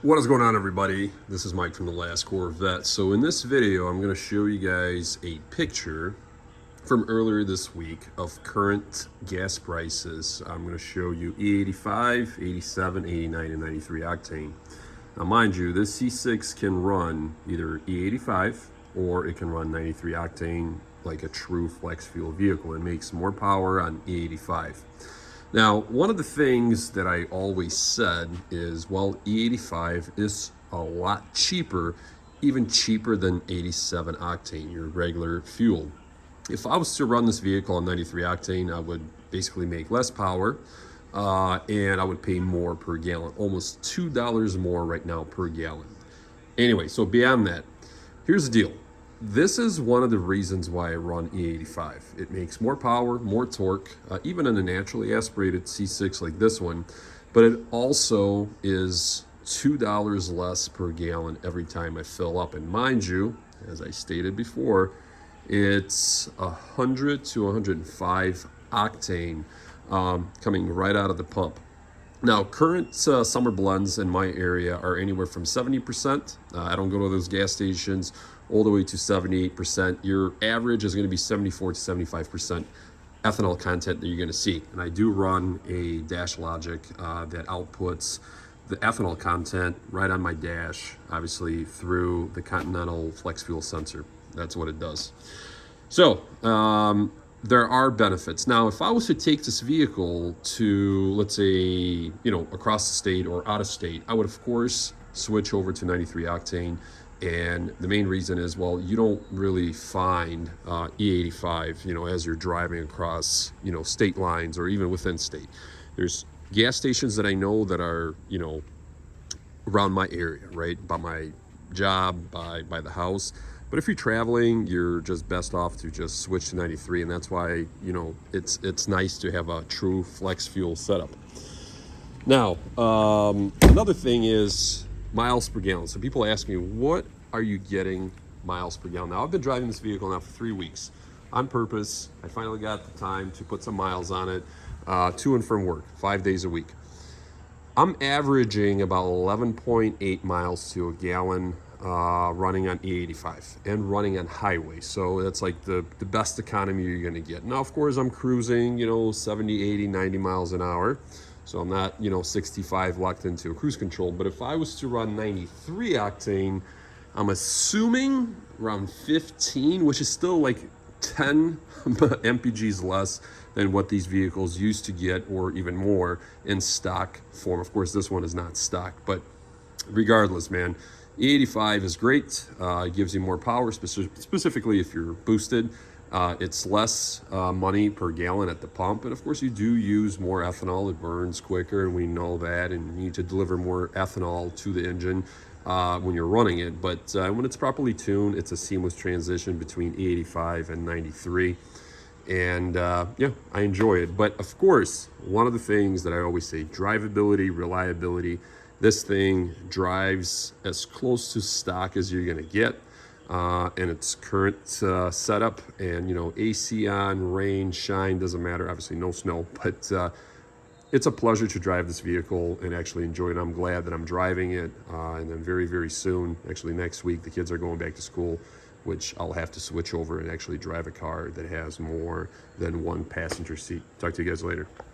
What is going on, everybody? This is Mike from the Last Corvette. So in this video, I'm going to show you guys a picture from earlier this week of current gas prices. I'm going to show you E85, 87, 89, and 93 octane. Now mind you, this C6 can run either E85 or it can run 93 octane like a true flex fuel vehicle. It makes more power on E85. Now, one of the things that I always said is, well, E85 is a lot cheaper, even cheaper than 87 octane, your regular fuel. If I was to run this vehicle on 93 octane, I would basically make less power and I would pay more per gallon, almost $2 more right now per gallon. Anyway, so beyond that, here's the deal. This is one of the reasons why I run E85. It makes more power, more torque, even in a naturally aspirated C6 like this one, but it also is $2 less per gallon every time I fill up. And mind you, as I stated before, it's 100 to 105 octane coming right out of the pump. Now, current summer blends in my area are anywhere from 70%. I don't go to those gas stations, all the way to 78%. Your average is going to be 74 to 75% ethanol content that you're going to see. And I do run a dash logic that outputs the ethanol content right on my dash, obviously through the Continental Flex Fuel sensor. That's what it does. So, there are benefits. Now, if I was to take this vehicle to, let's say, across the state or out of state, I would, of course, switch over to 93 octane. And the main reason is, well, you don't really find E85, as you're driving across, state lines or even within state. There's gas stations that I know that are, around my area, right? By my job, by the house. But if you're traveling, you're just best off to just switch to 93, and that's why, it's nice to have a true flex fuel setup. Now, another thing is miles per gallon. So people ask me, what are you getting miles per gallon? Now, I've been driving this vehicle now for 3 weeks on purpose. I finally got the time to put some miles on it to and from work, 5 days a week. I'm averaging about 11.8 miles to a gallon running on E85 and running on highway. So that's like the best economy you're going to get. Now, of course, I'm cruising, 70, 80, 90 miles an hour. So I'm not, 65 locked into a cruise control. But if I was to run 93 octane, I'm assuming around 15, which is still like 10 MPGs less than what these vehicles used to get, or even more in stock form. Of course, this one is not stock, but regardless, man, E85 is great. It gives you more power, specifically if you're boosted. It's less money per gallon at the pump, and of course you do use more ethanol. It burns quicker, and we know that, and you need to deliver more ethanol to the engine when you're running it. But when it's properly tuned, it's a seamless transition between E85 and 93. And yeah, I enjoy it. But of course, one of the things that I always say, drivability, reliability. This thing drives as close to stock as you're gonna get in its current setup. And AC on, rain, shine, doesn't matter. Obviously no snow, but it's a pleasure to drive this vehicle and actually enjoy it. I'm glad that I'm driving it. And then very, very soon, actually next week, the kids are going back to school, which I'll have to switch over and actually drive a car that has more than one passenger seat. Talk to you guys later.